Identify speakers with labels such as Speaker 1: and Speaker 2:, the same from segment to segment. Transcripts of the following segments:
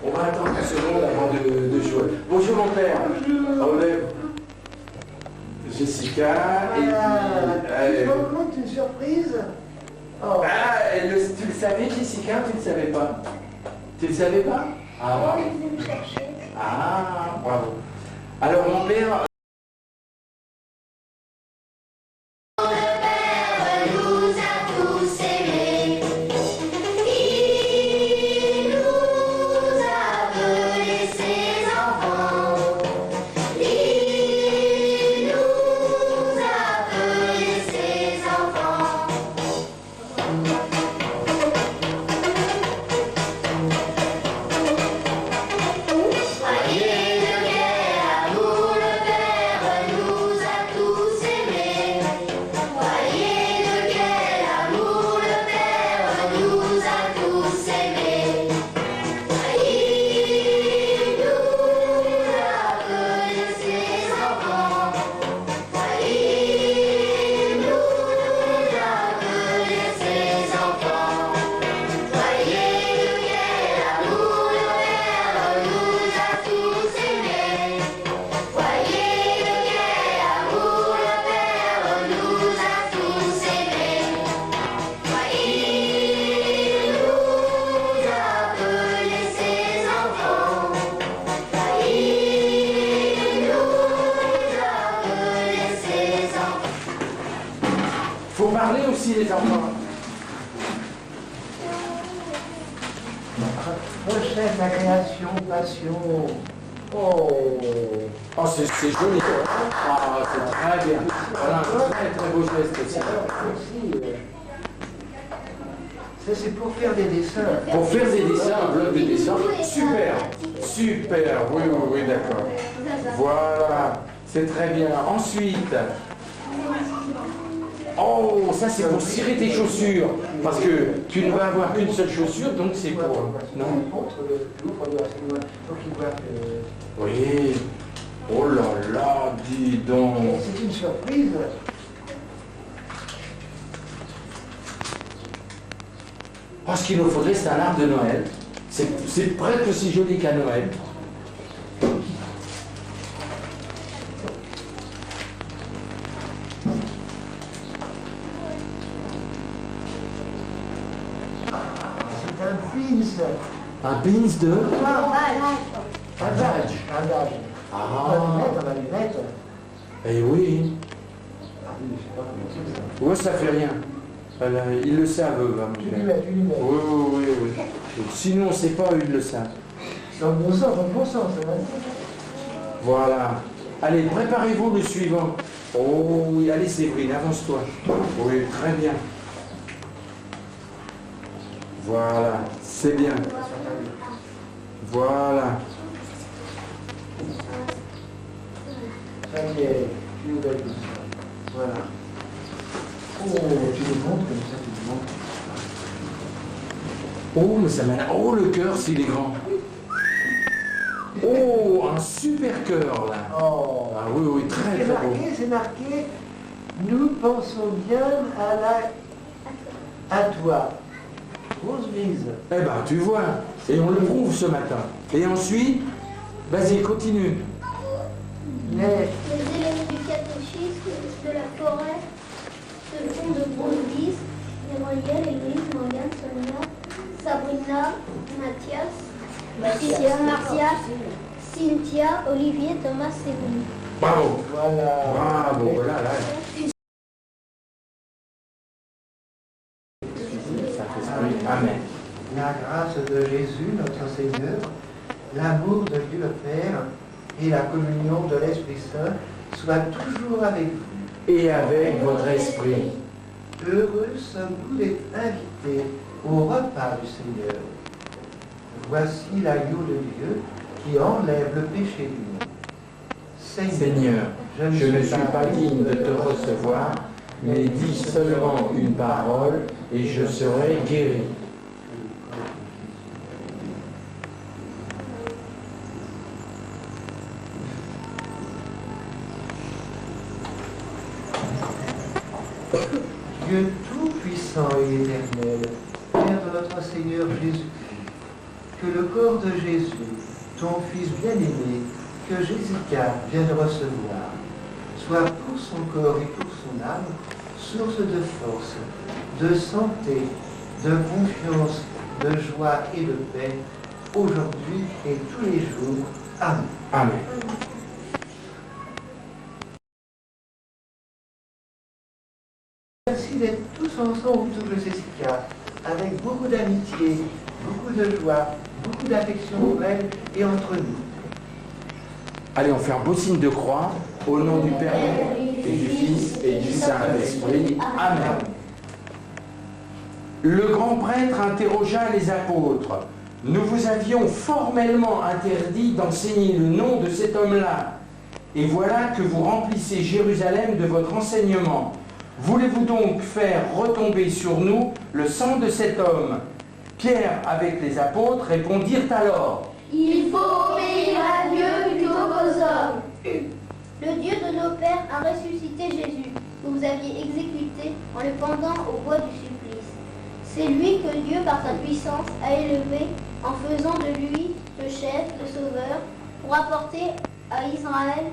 Speaker 1: On va attendre une seconde avant de jouer. Bonjour mon père. Bonjour. Jessica.
Speaker 2: Tu me racontes une surprise? Oh.
Speaker 1: Ah, tu le savais Jessica, tu ne le savais pas? Tu ne le savais pas? Ah, bravo. Ah, bravo. Alors mon père... Faut parler aussi les enfants.
Speaker 2: Prochaine, la création, passion.
Speaker 1: Oh, c'est joli. Ah, c'est très bien. Voilà, un très beau geste aussi.
Speaker 2: Ça, c'est pour faire des dessins.
Speaker 1: Pour faire des dessins, un bloc de dessin. Super, super. Oui, oui, oui, d'accord. Voilà, c'est très bien. Ensuite, oh, ça c'est pour cirer tes chaussures. Parce que tu ne vas avoir qu'une seule chaussure, donc c'est pour... Non? Oui. Oh là là, dis donc.
Speaker 2: C'est une surprise.
Speaker 1: Oh, ce qu'il nous faudrait, c'est un arbre de Noël. C'est presque aussi joli qu'à Noël.
Speaker 2: C'est un pins.
Speaker 1: Un pins de...
Speaker 2: Un badge. Un badge.
Speaker 1: Ah.
Speaker 2: On va lui mettre.
Speaker 1: Eh oui. Ouais, ça fait rien. Ils le savent, eux.
Speaker 2: Tu lui mets.
Speaker 1: Oui, oui, oui, oui. Sinon, on ne sait pas, eux, ils le savent.
Speaker 2: Dans le bon sens, ça va.
Speaker 1: Voilà. Allez, préparez-vous le suivant. Oh oui, allez Séverine, avance-toi. Oui, très bien. Voilà, c'est bien. Voilà.
Speaker 2: Ça y est, tu nous donnes tout ça. Voilà. Oh, tu le montres comme ça, tu le montres.
Speaker 1: Oh, mais ça m'a... Oh, le cœur, s'il est grand. Oh, un super cœur, là.
Speaker 2: Oh.
Speaker 1: Ah oui, oui, très, très beau.
Speaker 2: C'est marqué, nous pensons bien à toi. Grosse bise.
Speaker 1: Eh ben, tu vois. Et on le prouve ce matin. Et ensuite, vas-y, continue.
Speaker 2: Les
Speaker 3: élèves du catéchisme de la forêt de fond de Brondis, Gabriel, Élise, Morgane, Sonia, Sabrina, Mathias, Martial, Cynthia, Olivier, Thomas, Séverine.
Speaker 1: Bravo.
Speaker 2: Voilà.
Speaker 1: Bravo, voilà, là. Amen.
Speaker 2: La grâce de Jésus, notre Seigneur, l'amour de Dieu le Père et la communion de l'Esprit Saint soient toujours avec vous.
Speaker 1: Et avec votre esprit.
Speaker 2: Heureux sommes-nous d'être invités au repas du Seigneur. Voici l'agneau de Dieu qui enlève le péché du monde.
Speaker 1: Seigneur, je ne suis pas digne de te recevoir, mais dis seulement une parole et je serai guéri.
Speaker 2: Dieu tout-puissant et éternel, Père de notre Seigneur Jésus, que le corps de Jésus, ton Fils bien-aimé, que Jésica vient de recevoir, soit pour son corps et pour son âme, source de force, de santé, de confiance, de joie et de paix, aujourd'hui et tous les jours. Amen.
Speaker 1: Amen.
Speaker 2: Merci d'être tous ensemble autour de Jésica, avec beaucoup d'amitié, beaucoup de joie, beaucoup d'affection pour elle et entre nous.
Speaker 1: Allez, on fait un beau signe de croix, au nom du Père et du Fils et du Saint-Esprit. Amen. Le grand prêtre interrogea les apôtres. Nous vous avions formellement interdit d'enseigner le nom de cet homme-là. Et voilà que vous remplissez Jérusalem de votre enseignement. Voulez-vous donc faire retomber sur nous le sang de cet homme? Pierre, avec les apôtres, répondirent alors:
Speaker 3: Il faut obéir à Dieu plutôt qu'aux hommes. Le Dieu de nos pères a ressuscité Jésus, que vous aviez exécuté en le pendant au bois du supplice. C'est lui que Dieu, par sa puissance, a élevé en faisant de lui le chef, le sauveur, pour apporter à Israël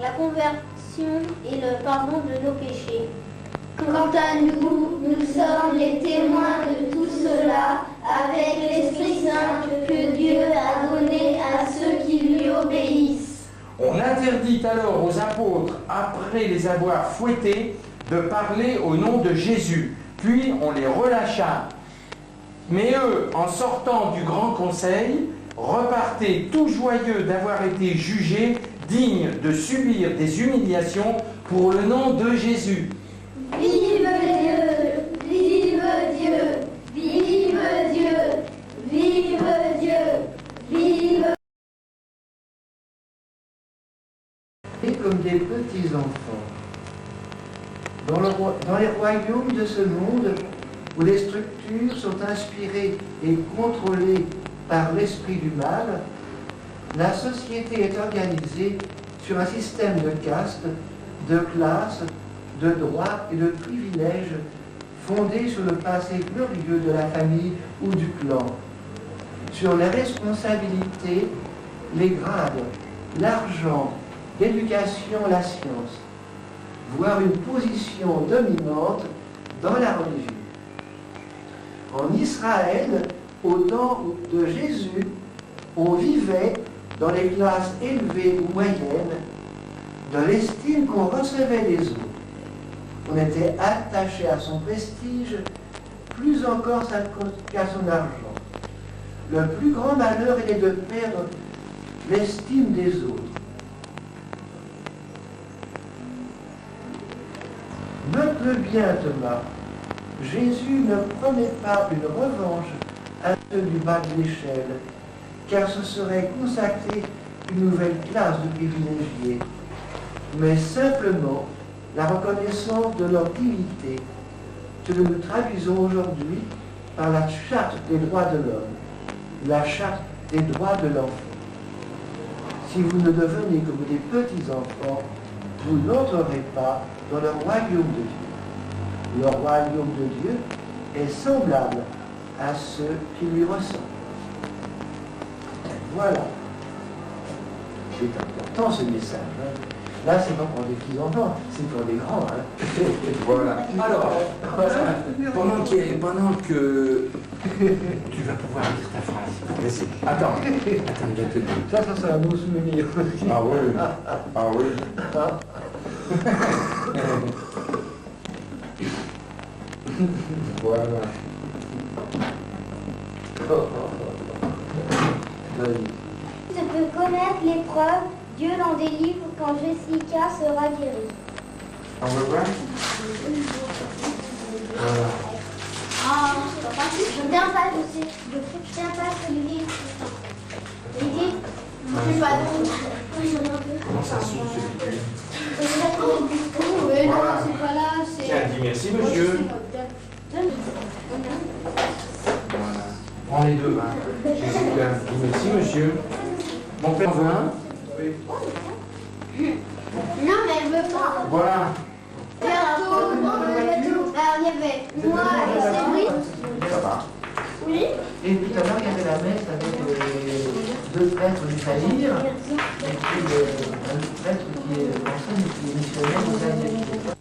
Speaker 3: la conversion et le pardon de nos péchés. Quant à nous, nous sommes les témoins de tout cela avec l'Esprit Saint que Dieu a donné à ceux qui lui obéissent.
Speaker 1: On interdit alors aux apôtres, après les avoir fouettés, de parler au nom de Jésus. Puis on les relâcha. Mais eux, en sortant du grand conseil, repartaient tout joyeux d'avoir été jugés dignes de subir des humiliations pour le nom de Jésus.
Speaker 3: Vive Dieu! Vive Dieu! Vive Dieu! Vive Dieu! Vive!
Speaker 2: Et comme des petits-enfants, dans les royaumes de ce monde, où les structures sont inspirées et contrôlées par l'esprit du mal, la société est organisée sur un système de castes, de classes, de droits et de privilèges fondés sur le passé glorieux de la famille ou du clan, sur les responsabilités, les grades, l'argent, l'éducation, la science, voire une position dominante dans la religion. En Israël, au temps de Jésus, on vivait dans les classes élevées ou moyennes de l'estime qu'on recevait des autres. On était attaché à son prestige, plus encore qu'à son argent. Le plus grand malheur était de perdre l'estime des autres. Note-le bien, Thomas. Jésus ne prenait pas une revanche à ceux du bas de l'échelle, car ce serait consacrer une nouvelle classe de privilégiés, mais simplement la reconnaissance de leur dignité, ce que nous traduisons aujourd'hui par la charte des droits de l'homme, la charte des droits de l'enfant. Si vous ne devenez comme des petits-enfants, vous n'entrerez pas dans le royaume de Dieu. Le royaume de Dieu est semblable à ceux qui lui ressemblent. Voilà. C'est important ce message. Hein. Là, c'est pas pour des petits-enfants, c'est pour des grands. Hein.
Speaker 1: Voilà. Alors, pendant que tu vas pouvoir dire ta phrase. Vas-y. Attends, je vais te dire.
Speaker 2: Ça c'est un beau souvenir.
Speaker 1: Ah oui. Ah oui. Voilà.
Speaker 3: Je peux connaître l'épreuve, Dieu l'en délivre quand Jessica sera guérie.
Speaker 1: On veut voir? Voilà.
Speaker 3: Ah, je tiens pas aussi. Je tiens pas celui. Lydie, je suis pas
Speaker 1: Comment ça se fait?
Speaker 3: Oui, non, c'est pas là.
Speaker 1: Tiens, dis merci, monsieur. Voilà. Prends les deux, hein. Jessica, dis merci, monsieur. Mon père veut un? Oui.
Speaker 3: Non, mais elle veut pas.
Speaker 1: Voilà.
Speaker 3: Alors, il y avait moi et Cédric.
Speaker 1: Ça va.
Speaker 3: Oui.
Speaker 2: Et tout à l'heure, il y avait la messe avec deux prêtres du Saïr, et puis un autre prêtre qui est enseigne et qui est missionnaire aux Américains.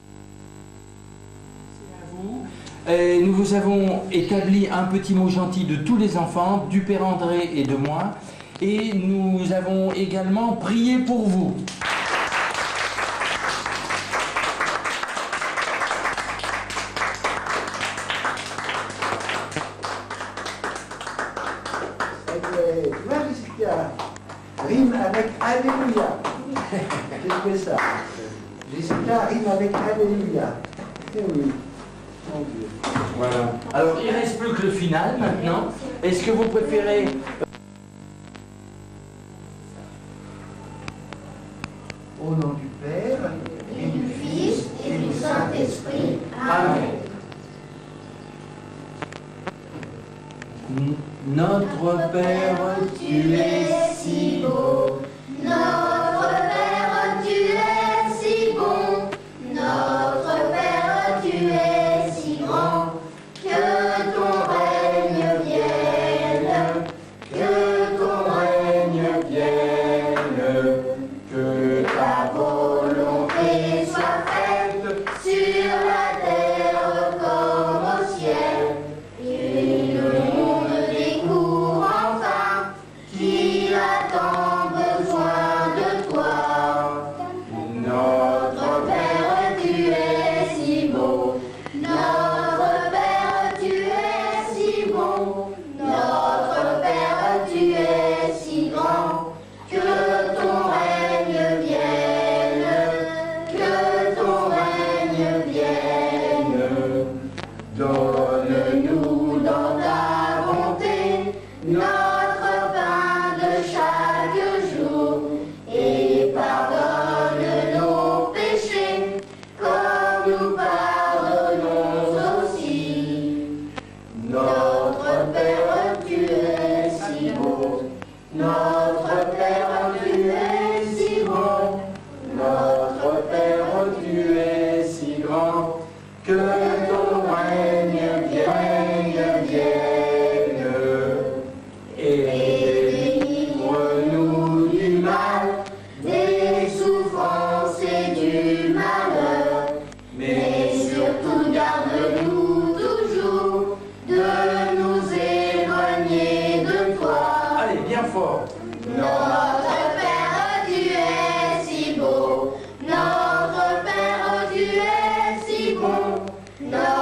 Speaker 1: Et nous vous avons établi un petit mot gentil de tous les enfants, du Père André et de moi, et nous avons également prié pour vous.
Speaker 2: Tu vois, Jessica, rime avec Alléluia. J'ai fait ça. Jessica rime avec Alléluia. Eh oui, mon Dieu.
Speaker 1: Voilà. Alors, il ne reste plus que le final maintenant. Est-ce que vous préférez...
Speaker 2: Au nom du Père,
Speaker 3: Et du Fils et du Saint-Esprit. Amen.
Speaker 1: Notre Père,
Speaker 3: Tu es si beau, notre Père, tu es si bon, notre Père, tu es si grand, que ton règne vienne, que ton règne vienne, que ta volonté soit faite sur la terre comme au ciel, et le monde découvre enfin qu'il a tant besoin de toi. Notre Père, tu es si beau, notre Père, tu es si bon, notre Père, tu es si grand, que ton règne vienne, que ton règne vienne. Donne-nous dans ta bonté notre pain de chaque jour et pardonne nos péchés comme nous pardonnons aussi. Notre Père, tu es si beau, notre Père, tu es si bon, notre Père, tu es si grand, que ton règne vienne, et délivre-nous du mal, des souffrances et du malheur, mais surtout garde-nous toujours de nous éloigner de toi.
Speaker 1: allez, bien fort.
Speaker 3: Notre Père, tu es si beau, notre Père, tu es si bon, notre